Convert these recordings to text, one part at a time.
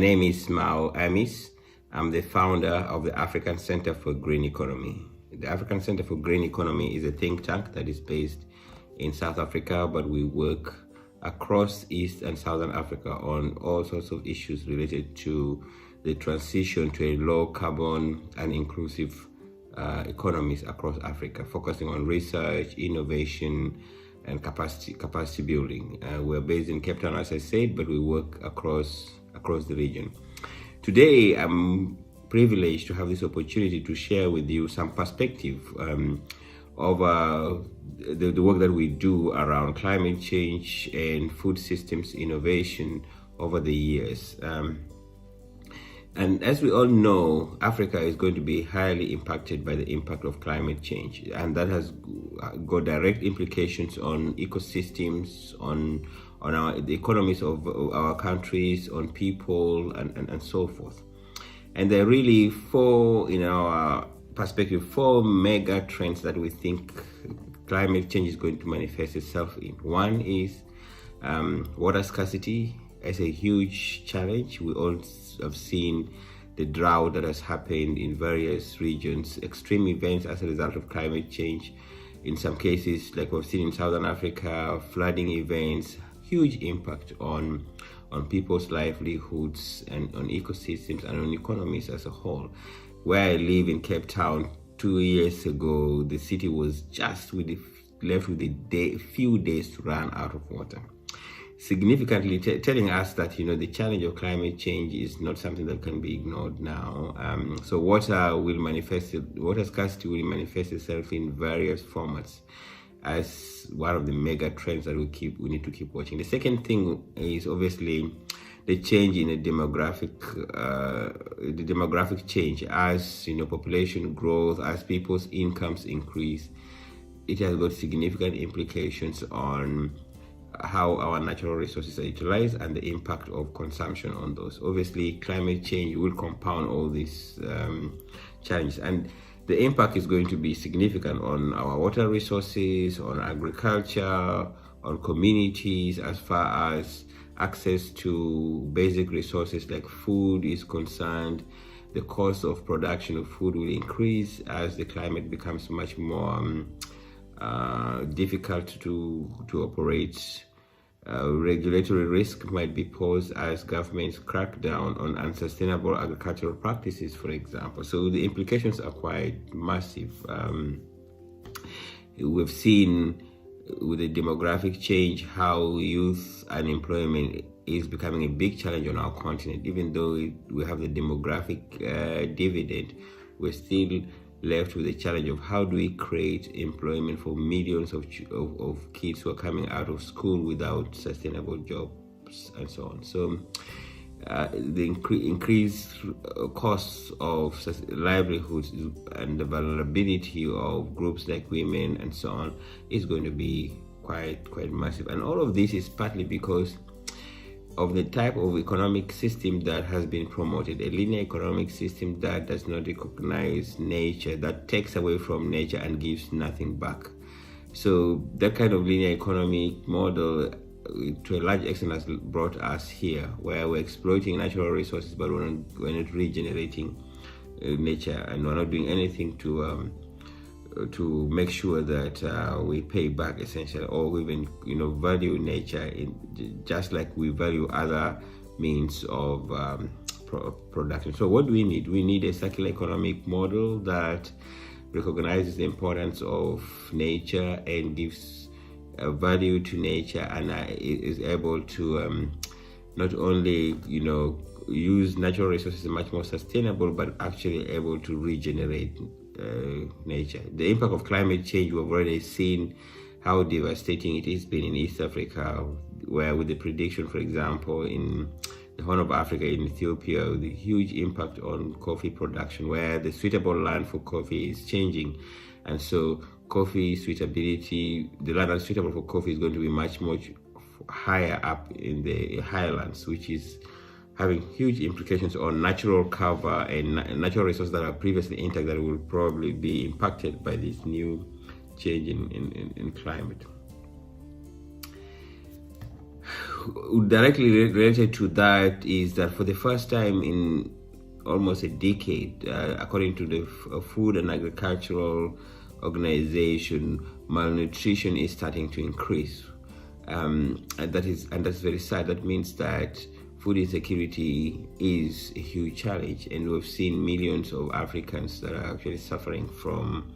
name is Mao Amis. I'm the founder of the African Center for Green Economy. The African Center for Green Economy is a think tank that is based in South Africa, but we work across East and Southern Africa on all sorts of issues related to the transition to a low carbon and inclusive economies across Africa, focusing on research, innovation, and capacity building. We're based in Cape Town, as I said, but we work across the region. Today, I'm privileged to have this opportunity to share with you some perspective of the work that we do around climate change and food systems innovation over the years. And as we all know, Africa is going to be highly impacted by the impact of climate change, and that has got direct implications on ecosystems, on the economies of our countries, on people, and so forth. And there are really four, in our perspective, four mega trends that we think climate change is going to manifest itself in. One is water scarcity as a huge challenge. We all have seen the drought that has happened in various regions, extreme events as a result of climate change. In some cases, like we've seen in Southern Africa, flooding events, huge impact on people's livelihoods and on ecosystems and on economies as a whole. Where I live in Cape Town, 2 years ago, the city was just left with a few days to run out of water. Significantly telling us that the challenge of climate change is not something that can be ignored now. So water scarcity will manifest itself in various formats as one of the mega trends that we need to keep watching. The second thing is obviously the change in the demographic change. As population growth, as people's incomes increase, it has got significant implications on how our natural resources are utilized and the impact of consumption on those. Obviously, climate change will compound all these challenges, and the impact is going to be significant on our water resources, on agriculture, on communities, as far as access to basic resources like food is concerned. The cost of production of food will increase as the climate becomes much more difficult to operate. Regulatory risk might be posed as governments crack down on unsustainable agricultural practices, for example. So the implications are quite massive. We've seen with the demographic change how youth unemployment is becoming a big challenge on our continent. Even though we have the demographic dividend, we're still left with the challenge of how do we create employment for millions of kids who are coming out of school without sustainable jobs and so on. So the increased costs of livelihoods and the vulnerability of groups like women and so on is going to be quite massive. And all of this is partly because of the type of economic system that has been promoted, a linear economic system that does not recognize nature, that takes away from nature and gives nothing back. So that kind of linear economic model, to a large extent, has brought us here, where we're exploiting natural resources, but we're not regenerating nature, and we're not doing anything to make sure that we pay back, essentially, or even value nature just like we value other means of production. So what do we need? We need a circular economic model that recognizes the importance of nature and gives value to nature, and is able to not only use natural resources much more sustainable, but actually able to regenerate nature. The impact of climate change, we've already seen how devastating it has been in East Africa, where with the prediction, for example, in the Horn of Africa, in Ethiopia, the huge impact on coffee production, where the suitable land for coffee is changing. And so coffee suitability, the land that's suitable for coffee is going to be much higher up in the highlands, which is having huge implications on natural cover and natural resources that are previously intact that will probably be impacted by this new change in climate. directly related to that is that for the first time in almost a decade, according to the Food and Agricultural Organization, malnutrition is starting to increase, and that's very sad. That means that food insecurity is a huge challenge, and we've seen millions of Africans that are actually suffering from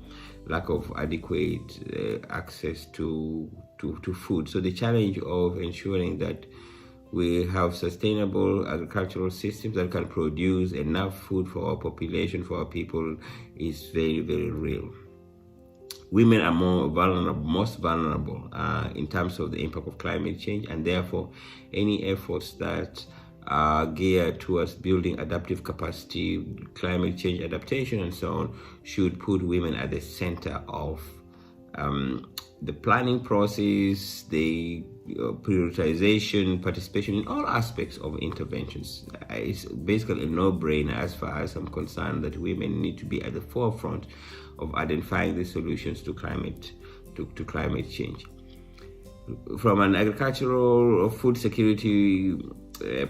lack of adequate access to food. So the challenge of ensuring that we have sustainable agricultural systems that can produce enough food for our population, for our people, is very, very real. Women are most vulnerable in terms of the impact of climate change, and therefore any efforts that are geared towards building adaptive capacity, climate change adaptation, and so on, should put women at the center of the planning process, the prioritization, participation in all aspects of interventions. It's basically a no-brainer as far as I'm concerned that women need to be at the forefront of identifying the solutions to climate change. From an agricultural or food security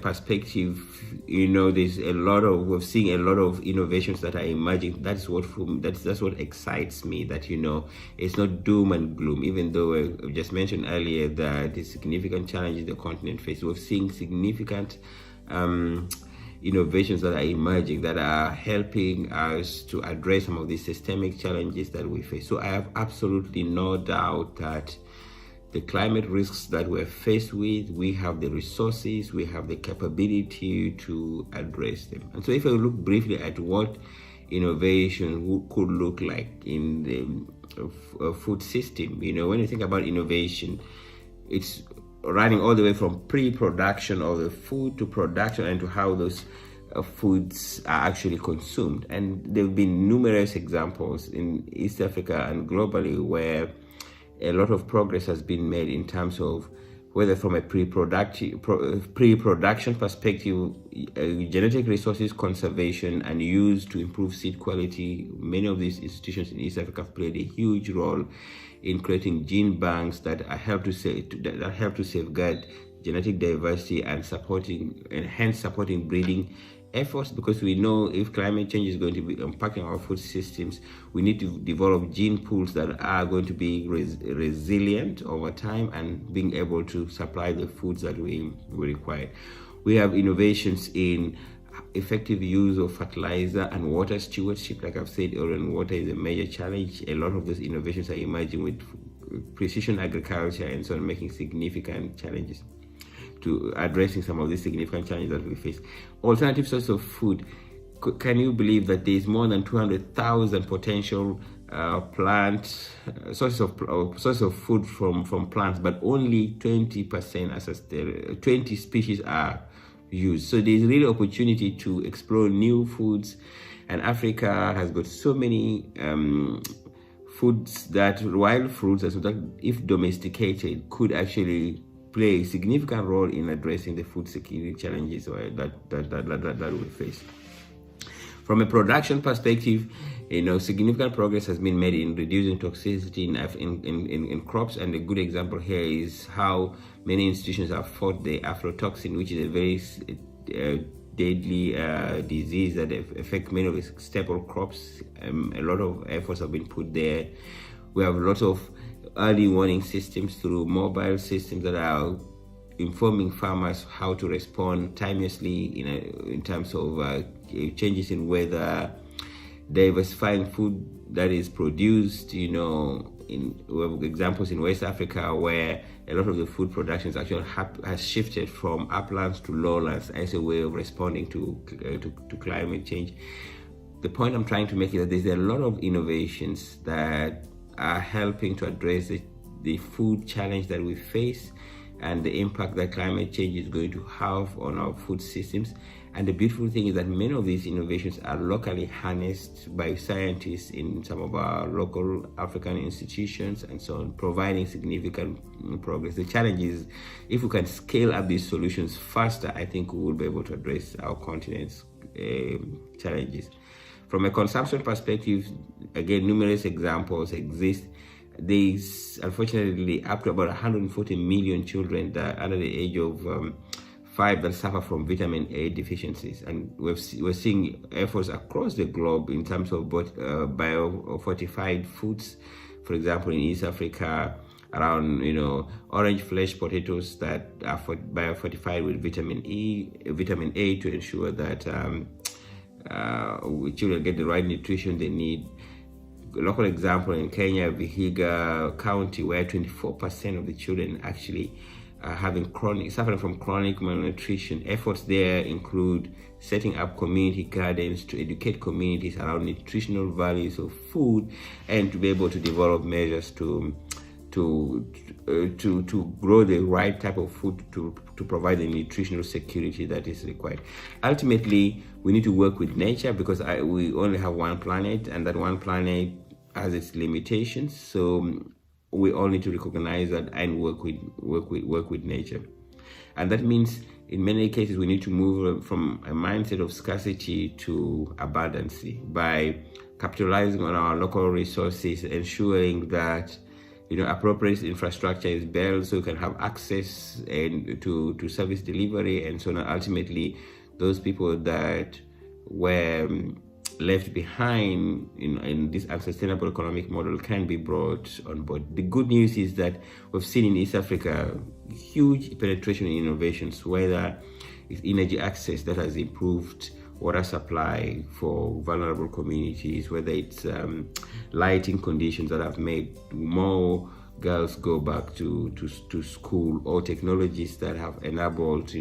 perspective, we're seeing a lot of innovations that are emerging. That's what excites me, that it's not doom and gloom, even though I just mentioned earlier that the significant challenges the continent faces. We're seeing significant innovations that are emerging that are helping us to address some of the systemic challenges that we face. So I have absolutely no doubt that the climate risks that we're faced with, we have the resources, we have the capability to address them. And so if I look briefly at what innovation could look like in the food system, when you think about innovation, it's running all the way from pre-production of the food to production and to how those foods are actually consumed. And there have been numerous examples in East Africa and globally where a lot of progress has been made in terms of whether from a pre-production perspective, genetic resources conservation and use to improve seed quality. Many of these institutions in East Africa have played a huge role in creating gene banks that help to safeguard genetic diversity and hence supporting breeding efforts, because we know if climate change is going to be impacting our food systems, we need to develop gene pools that are going to be resilient over time and being able to supply the foods that we require. We have innovations in effective use of fertilizer and water stewardship. Like I've said earlier, water is a major challenge. A lot of those innovations are emerging with precision agriculture and so on, making significant challenges to addressing some of these significant challenges that we face. Alternative sources of food. Can you believe that there is more than 200,000 potential sources of food from plants, but only 20% 20 species are used. So there's really opportunity to explore new foods, and Africa has got so many foods that wild fruits that if domesticated could actually play a significant role in addressing the food security challenges that we face. From a production perspective, significant progress has been made in reducing toxicity in crops, and a good example here is how many institutions have fought the aflatoxin, which is a very deadly disease that affects many of the staple crops. A lot of efforts have been put there. We have lots of early warning systems through mobile systems that are informing farmers how to respond timeously in terms of changes in weather, diversifying food that is produced. We have examples in West Africa where a lot of the food production actually has shifted from uplands to lowlands as a way of responding to climate change. The point I'm trying to make is that there's a lot of innovations that are helping to address the food challenge that we face and the impact that climate change is going to have on our food systems. And the beautiful thing is that many of these innovations are locally harnessed by scientists in some of our local African institutions and so on, providing significant progress. The challenge is, if we can scale up these solutions faster, I think we will be able to address our continent's challenges. From a consumption perspective, again, numerous examples exist. there's unfortunately up to about 140 million children that are under the age of 5 that suffer from vitamin A deficiencies, and we're seeing efforts across the globe in terms of both bio-fortified foods. For example, in East Africa, around orange flesh potatoes that are bio-fortified with vitamin A to ensure that children get the right nutrition they need. Local example in Kenya, Vihiga County, where 24% of the children actually suffering from chronic malnutrition. Efforts there include setting up community gardens to educate communities around nutritional values of food, and to be able to develop measures to grow the right type of food to provide the nutritional security that is required. Ultimately, we need to work with nature, because we only have one planet, and that one planet has its limitations. So we all need to recognize that and work with nature. And that means in many cases we need to move from a mindset of scarcity to abundance by capitalizing on our local resources, ensuring that appropriate infrastructure is built so we can have access and to service delivery, and so on. Ultimately, those people that were left behind in this unsustainable economic model can be brought on board. The good news is that we've seen in East Africa huge penetration in innovations, whether it's energy access that has improved water supply for vulnerable communities, whether it's lighting conditions that have made more girls go back to school, or technologies that have enabled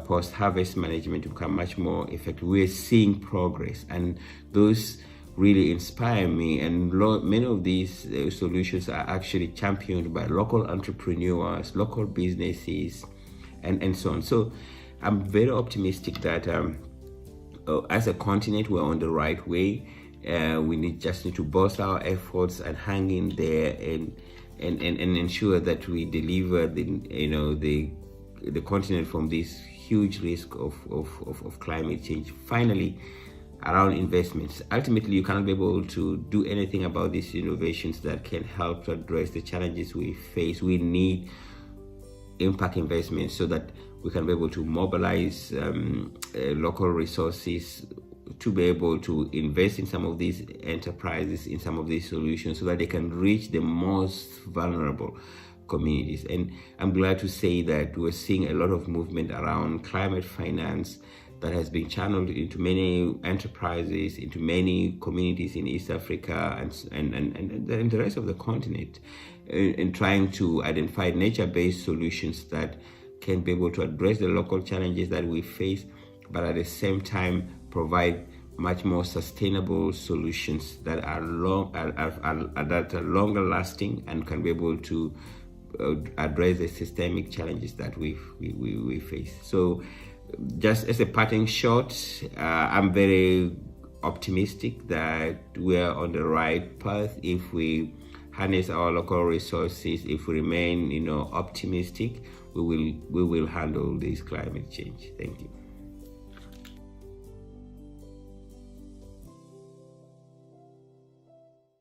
post-harvest management to become much more effective. We're seeing progress, and those really inspire me, and many of these solutions are actually championed by local entrepreneurs, local businesses, and so on. So I'm very optimistic that as a continent we're on the right way. We just need to bolster our efforts and hang in there and ensure that we deliver the continent from this huge risk of climate change. Finally, around investments. Ultimately, you cannot be able to do anything about these innovations that can help to address the challenges we face. We need impact investments so that we can be able to mobilize local resources to be able to invest in some of these enterprises, in some of these solutions, so that they can reach the most vulnerable communities. And I'm glad to say that we're seeing a lot of movement around climate finance that has been channeled into many enterprises, into many communities in East Africa and the rest of the continent, in trying to identify nature-based solutions that can be able to address the local challenges that we face, but at the same time provide much more sustainable solutions that are longer lasting and can be able to address the systemic challenges that we face. So just as a parting shot, I'm very optimistic that we're on the right path if we harness our local resources. If we remain optimistic, we will handle this climate change. Thank you.